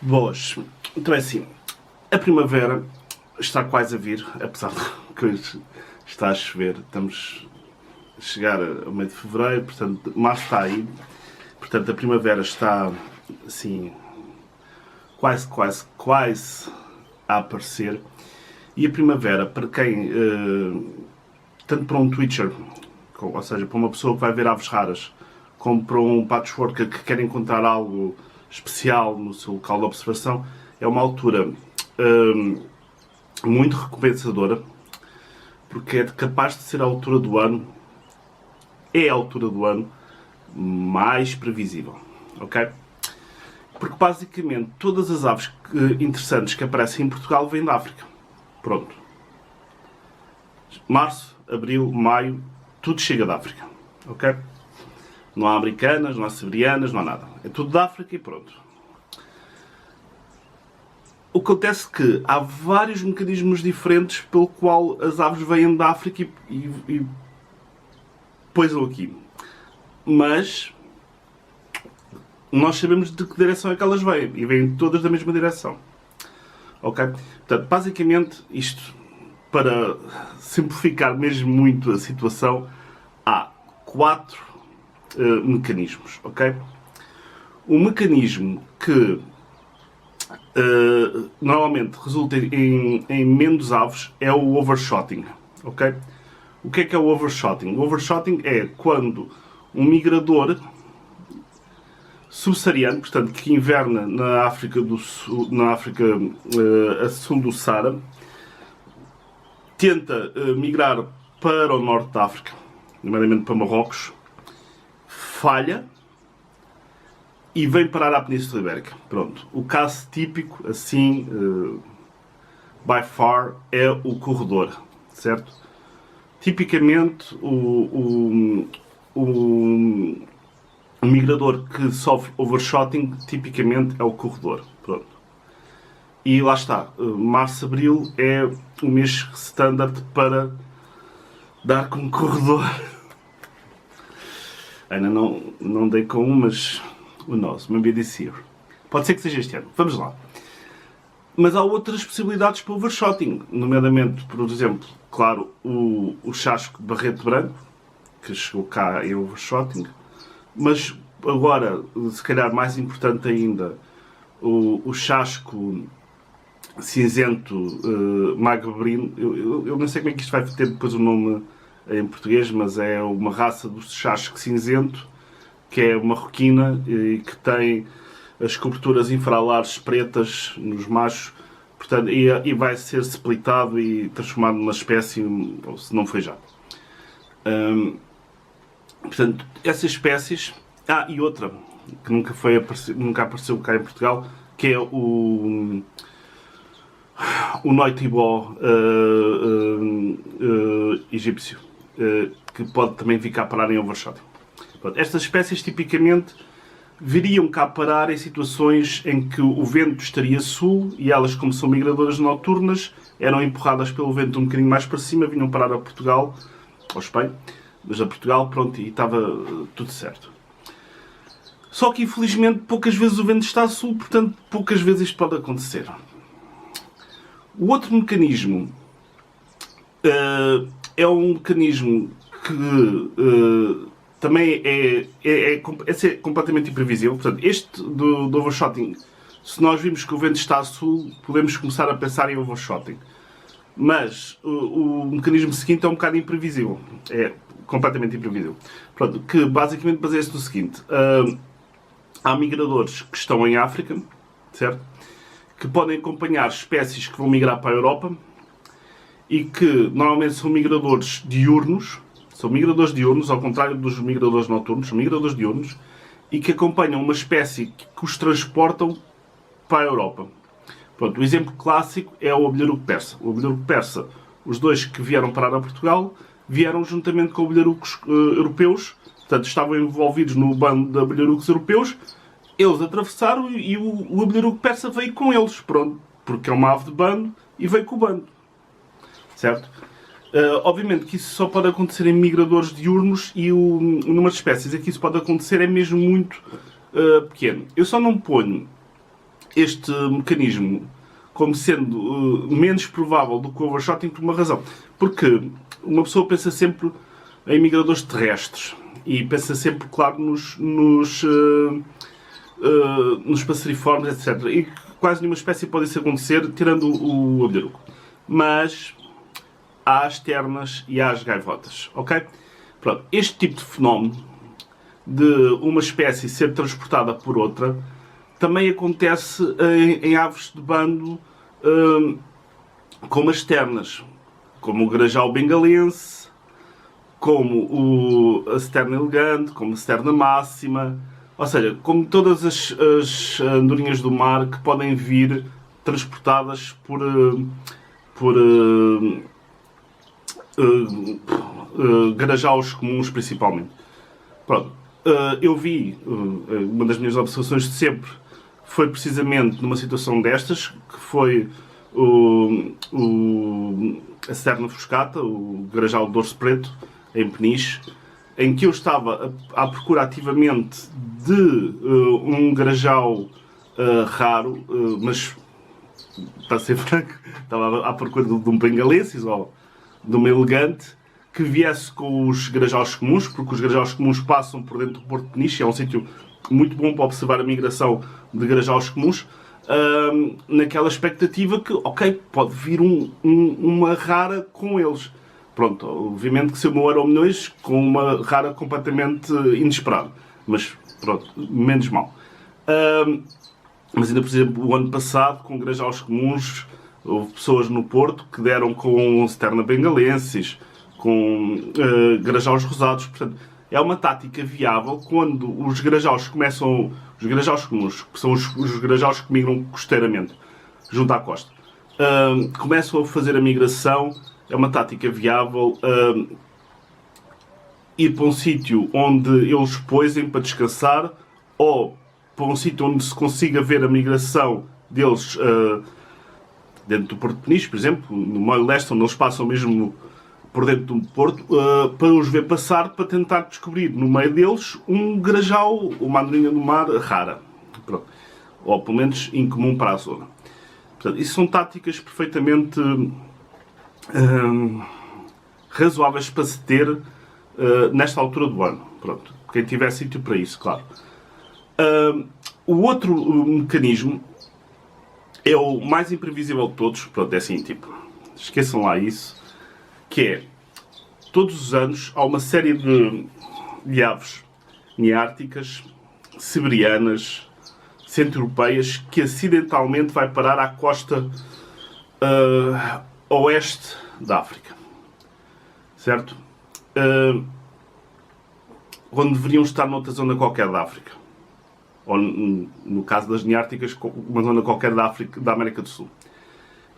Boas. Então é assim, a primavera está quase a vir, apesar de que hoje está a chover. Estamos a chegar ao meio de fevereiro, portanto, março está aí. Portanto, a primavera está, assim, quase a aparecer. E a primavera, para quem, tanto para um Twitcher, ou seja, para uma pessoa que vai ver aves raras, como para um patchworker que quer encontrar algo especial no seu local de observação, é uma altura muito recompensadora, porque é capaz de ser a altura do ano, é a altura do ano mais previsível, ok? Porque basicamente todas as aves interessantes que aparecem em Portugal vêm da África. Pronto. Março, abril, maio, tudo chega da África, ok? Não há americanas, não há siberianas, não há nada. É tudo da África e pronto. O que acontece é que há vários mecanismos diferentes pelo qual as aves vêm da África e poisam aqui. Mas nós sabemos de que direção é que elas vêm. E vêm todas da mesma direção. Ok? Portanto, basicamente, isto, para simplificar mesmo muito a situação, há 4 mecanismos, ok? O mecanismo que normalmente resulta em menos aves é o overshotting, ok? O que é o overshotting? O overshotting é quando um migrador subsaariano, portanto, que inverna na África do Sul, na África a sul do Saara, tenta migrar para o norte da África, nomeadamente para Marrocos, falha e vem parar à Península Ibérica. Pronto. O caso típico, assim, by far, é o corredor, certo? Tipicamente, o migrador que sofre overshotting, tipicamente, é o corredor. Pronto. E lá está. Março, abril é o mês standard para dar com corredor. Ainda não dei com um, mas o nosso, maybe this year. Pode ser que seja este ano. Vamos lá. Mas há outras possibilidades para overshotting, nomeadamente, por exemplo, claro, o chasco de barrete branco, que chegou cá em overshotting, mas agora, se calhar mais importante ainda, o chasco cinzento magrebino. Eu não sei como é que isto vai ter depois o nome em português, mas é uma raça do chasco cinzento, que é marroquina e que tem as coberturas infralares pretas nos machos, portanto, e vai ser splitado e transformado numa espécie, ou se não foi já. Portanto, essas espécies... e outra, que nunca apareceu cá em Portugal, que é o noitibó egípcio, que pode também vir cá parar em overshot. Pronto, estas espécies tipicamente viriam cá parar em situações em que o vento estaria sul e elas, como são migradoras noturnas, eram empurradas pelo vento um bocadinho mais para cima, vinham parar a Portugal, ou Espanha, mas a Portugal, pronto, e estava tudo certo. Só que, infelizmente, poucas vezes o vento está a sul, portanto, poucas vezes isto pode acontecer. O outro mecanismo é um mecanismo que também é completamente imprevisível. Portanto, este do overshotting, se nós vimos que o vento está a sul, podemos começar a pensar em overshotting. Mas o mecanismo seguinte é um bocado imprevisível. É completamente imprevisível. Pronto, que basicamente baseia-se no seguinte. Há migradores que estão em África, certo? Que podem acompanhar espécies que vão migrar para a Europa e que normalmente são migradores diurnos. São migradores diurnos, ao contrário dos migradores noturnos, são migradores diurnos e que acompanham uma espécie que os transportam para a Europa. Pronto, o exemplo clássico é o abelharuco persa. O abelharuco persa, os dois que vieram parar a Portugal, vieram juntamente com abelharucos europeus, portanto estavam envolvidos no bando de abelharucos europeus, eles atravessaram e o abelharuco persa veio com eles, pronto, porque é uma ave de bando e veio com o bando, certo? Obviamente que isso só pode acontecer em migradores diurnos e o número de espécies em que isso pode acontecer é mesmo muito pequeno. Eu só não ponho este mecanismo como sendo menos provável do que o overshotting por uma razão. Porque uma pessoa pensa sempre em migradores terrestres e pensa sempre, claro, nos passeriformes, etc. E quase nenhuma espécie pode isso acontecer, tirando o abelharuco. Mas há as ternas e há as gaivotas, ok? Pronto, este tipo de fenómeno de uma espécie ser transportada por outra também acontece em aves de bando como as ternas, como o grajal bengalense, como a sterna elegante, como a sterna máxima, ou seja, como todas as andorinhas do mar que podem vir transportadas por grajaus comuns principalmente. Pronto. Eu vi, uma das minhas observações de sempre foi precisamente numa situação destas, que foi a sterna fuscata, o grajal de dorso preto, em Peniche, em que eu estava à procura ativamente de um grajal raro, mas, para ser franco, estava à procura de um bengalensis ou de uma elegante, que viesse com os grajaus comuns, porque os grajaus comuns passam por dentro do Porto de Peniche, é um sítio muito bom para observar a migração de grajaus comuns, naquela expectativa que, ok, pode vir uma rara com eles. Pronto, obviamente que se o meu euro milhões com uma rara completamente inesperada, mas pronto, menos mal. Mas ainda, por exemplo, o ano passado, com grajaus comuns, houve pessoas no Porto que deram com sterna bengalensis, com grajaus rosados. Portanto, é uma tática viável quando os grajaus começam, os grajaus comuns, que são os grajaus que migram costeiramente, junto à costa, começam a fazer a migração. É uma tática viável ir para um sítio onde eles poisem para descansar, ou para um sítio onde se consiga ver a migração deles dentro do Porto de Peniche, por exemplo, no Molho Leste, onde eles passam mesmo por dentro do Porto, para os ver passar, para tentar descobrir no meio deles um grajal, uma andorinha do mar rara. Pronto. Ou pelo menos incomum para a zona. Portanto, isso são táticas perfeitamente razoáveis para se ter nesta altura do ano. Pronto. Quem tiver sítio para isso, claro. O outro mecanismo é o mais imprevisível de todos. Pronto, é assim, tipo, esqueçam lá isso. Que é, todos os anos há uma série de aves neárticas, siberianas, centro-europeias, que acidentalmente vai parar à costa oeste da África. Certo? Onde deveriam estar noutra zona qualquer da África. Ou, no caso das neárticas, uma zona qualquer da África, da América do Sul.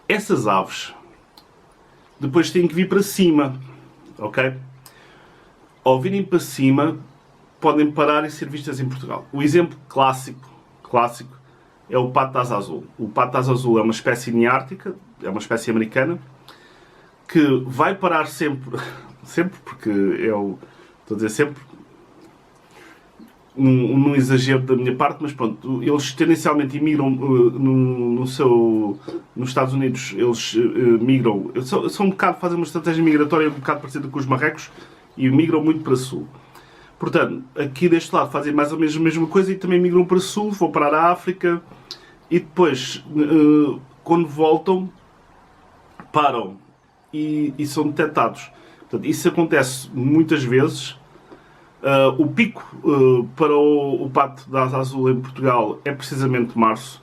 Essas aves depois têm que vir para cima, ok? Ao virem para cima, podem parar e ser vistas em Portugal. O exemplo clássico é o pato de asa azul. O pato de asa azul é uma espécie neártica, é uma espécie americana, que vai parar sempre, porque estou a dizer sempre, num exagero da minha parte, mas pronto, eles tendencialmente imigram nos Estados Unidos, eles migram, são um bocado, fazem uma estratégia migratória um bocado parecida com os marrecos e migram muito para sul. Portanto, aqui deste lado fazem mais ou menos a mesma coisa e também migram para sul, vão parar a África e depois, quando voltam, param e são detectados. Portanto, isso acontece muitas vezes. O pico para o pato da asa azul em Portugal é precisamente março.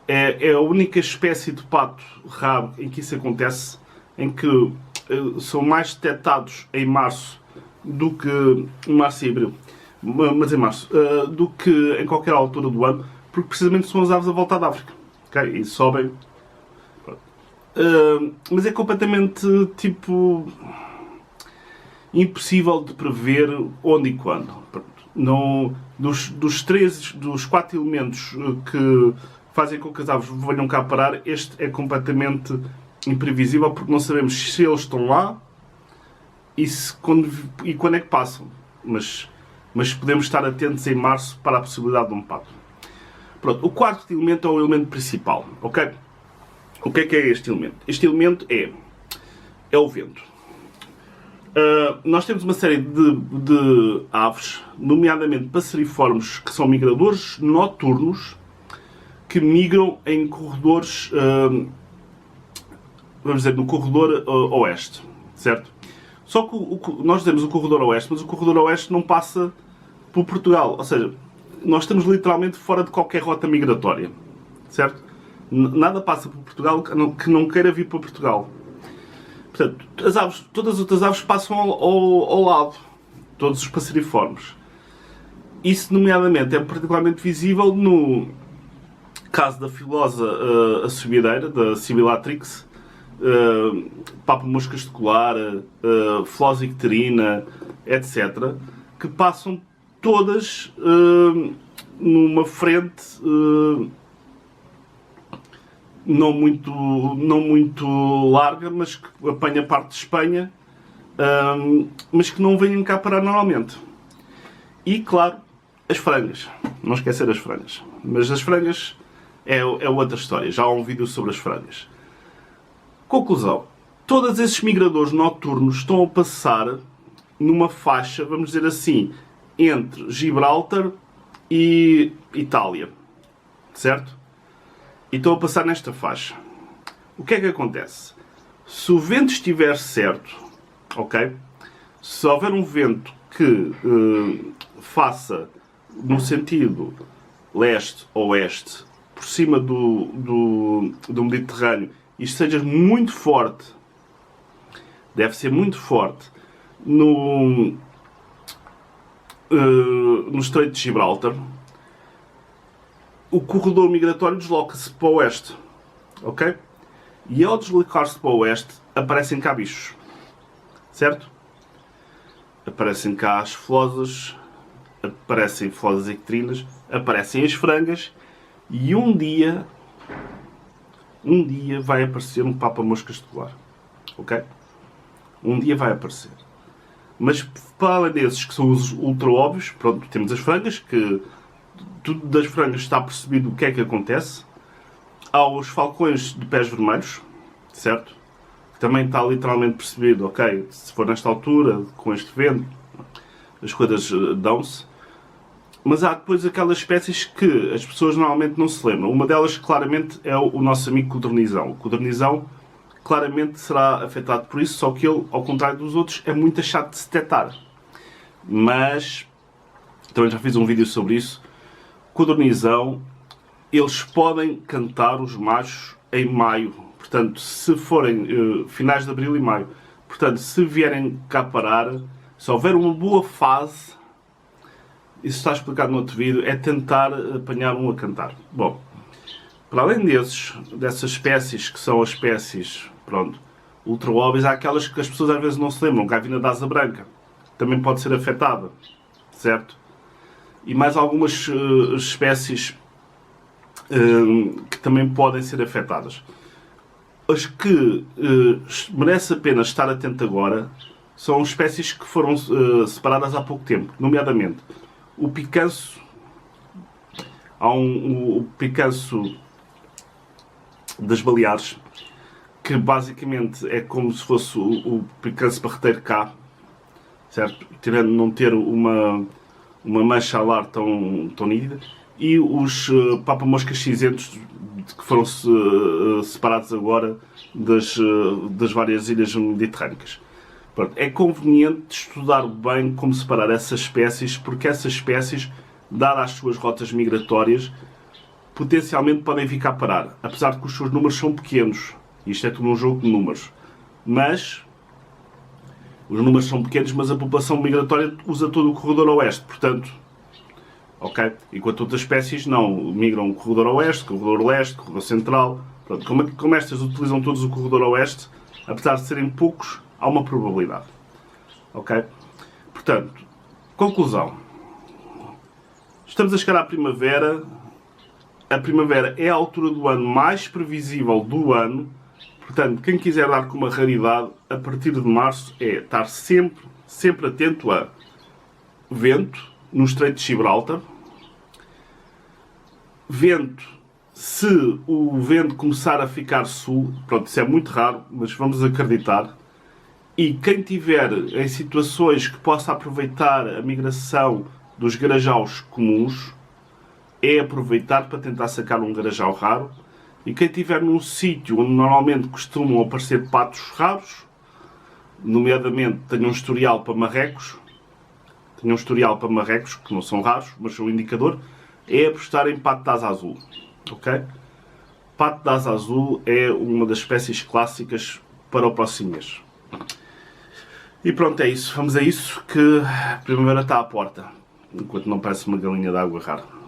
É a única espécie de pato raro em que isso acontece, em que são mais detectados em março do que em março e abril, mas em março, do que em qualquer altura do ano, porque precisamente são as aves a voltar da África, okay? E sobem. Mas é completamente tipo impossível de prever onde e quando. Não, dos 4 elementos que fazem com que as aves venham cá parar, este é completamente imprevisível, porque não sabemos se eles estão lá e quando é que passam. Mas podemos estar atentos em março para a possibilidade de um pato. Pronto, o quarto elemento é o elemento principal, ok? O que é este elemento? Este elemento é o vento. Nós temos uma série de aves, nomeadamente passeriformes, que são migradores noturnos, que migram em corredores, vamos dizer, no corredor oeste, certo? Só que nós dizemos o corredor oeste, mas o corredor oeste não passa por Portugal, ou seja, nós estamos literalmente fora de qualquer rota migratória, certo? Nada passa por Portugal que não queira vir para Portugal. Portanto, todas as outras aves passam ao lado, todos os passeriformes. Isso, nomeadamente, é particularmente visível no caso da filosa assobiadeira, da Sibilatrix, Papa-mosca estecular, Flosicterina, etc., que passam todas numa frente não muito larga, mas que apanha parte de Espanha, mas que não vêm cá parar normalmente. E, claro, as frangas. Não esquecer as frangas. Mas as frangas é outra história. Já há um vídeo sobre as frangas. Conclusão. Todos esses migradores noturnos estão a passar numa faixa, vamos dizer assim, entre Gibraltar e Itália. Certo? E estão a passar nesta faixa. O que é que acontece? Se o vento estiver certo, ok? Se houver um vento que faça no sentido leste-oeste, por cima do Mediterrâneo, e seja muito forte, deve ser muito forte, no Estreito de Gibraltar, o corredor migratório desloca-se para o oeste, ok? E ao deslocar-se para o oeste, aparecem cá bichos, certo? Aparecem cá as flosas, aparecem flosas ectrinas, aparecem as frangas, e um dia vai aparecer um papa-mosca estecular, ok? Um dia vai aparecer. Mas para além desses, que são os ultra óbvios, pronto, temos as frangas, que tudo das frangas está percebido o que é que acontece. Há os falcões de pés vermelhos, certo? Que também está literalmente percebido, ok, se for nesta altura, com este vento, as coisas dão-se. Mas há depois aquelas espécies que as pessoas normalmente não se lembram. Uma delas, claramente, é o nosso amigo codornizão. O codornizão, claramente, será afetado por isso, só que ele, ao contrário dos outros, é muito chato de se detectar. Mas, também já fiz um vídeo sobre isso. Codornizão, eles podem cantar, os machos, em maio. Portanto, se forem finais de abril e maio. Portanto, se vierem cá parar, se houver uma boa fase, isso está explicado no outro vídeo, é tentar apanhar um a cantar. Bom, para além dessas espécies, que são as espécies, pronto, ultra óbvias, há aquelas que as pessoas às vezes não se lembram. Gavina da asa branca também pode ser afetada, certo? E mais algumas espécies que também podem ser afetadas. As que merece a pena estar atento agora são espécies que foram separadas há pouco tempo, nomeadamente o picanço. Há o picanço das Baleares, que basicamente é como se fosse o picanço barreteiro cá, certo? Tirando não ter uma mancha alar tão nítida. E os papa-moscas cinzentos, que foram separados agora das várias ilhas mediterrâneas. Pronto, é conveniente estudar bem como separar essas espécies, porque essas espécies, dadas as suas rotas migratórias, potencialmente podem vir cá parar. Apesar de que os seus números são pequenos. Isto é tudo um jogo de números. Mas os números são pequenos, mas a população migratória usa todo o corredor oeste. Portanto, ok? Enquanto outras espécies não. Migram o corredor oeste, corredor leste, corredor central. Pronto, como estas utilizam todos o corredor oeste, apesar de serem poucos, há uma probabilidade. Ok? Portanto, conclusão. Estamos a chegar à primavera. A primavera é a altura do ano mais previsível do ano. Portanto, quem quiser dar com uma raridade, a partir de março, é estar sempre atento a vento no Estreito de Gibraltar, vento, se o vento começar a ficar sul, pronto, isso é muito raro, mas vamos acreditar. E quem tiver em situações que possa aproveitar a migração dos garajaus comuns, é aproveitar para tentar sacar um garajau raro. E quem estiver num sítio onde normalmente costumam aparecer patos raros, nomeadamente tenha um historial para marrecos, que não são raros, mas são um indicador, é apostar em pato de asa azul. Ok? Pato de asa azul é uma das espécies clássicas para o próximo mês. E pronto, é isso. Vamos a isso, que a primavera está à porta, enquanto não parece uma galinha de água rara.